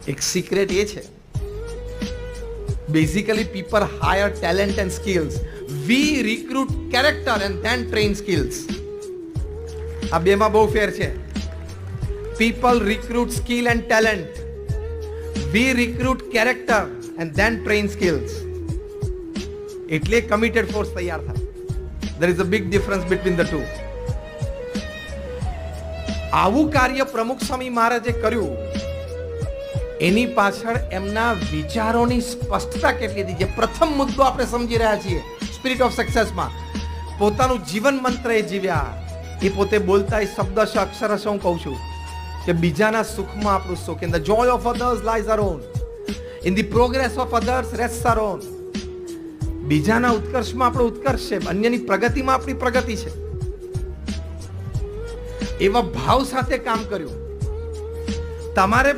એક સિક્રેટ એ છે, basically people hire talent and skills, we recruit character and then train skills. આ બેમાં બહુ ફેર છે. People recruit skill and talent, we recruit character and then train skills. એટલે કમિટેડ ફોર્સ તૈયાર થાય. There is a big difference between the two. આવું કાર્ય પ્રમુખ સ્વામી મહારાજે કર્યું, એની પાછળ એમના વિચારોની સ્પષ્ટતા કેટલી હતી. જે પ્રથમ મુદ્દો આપણે સમજી રહ્યા છીએ સ્પિરિટ ઓફ સક્સેસમાં, પોતાનું જીવન મંત્ર એ જીવ્યા. એ પોતે બોલતા એ શબ્દશ અક્ષરશ હું કહું છું કે બીજાના સુખમાં આપણું સુખ. In the joy of others lies our own, in the progress of others rest our own. બીજાના ઉત્કર્ષમાં આપણો ઉત્કર્ષ છે, અન્યની પ્રગતિમાં આપણી પ્રગતિ છે. એવા ભાવ સાથે કામ કર્યું. તમારે પણ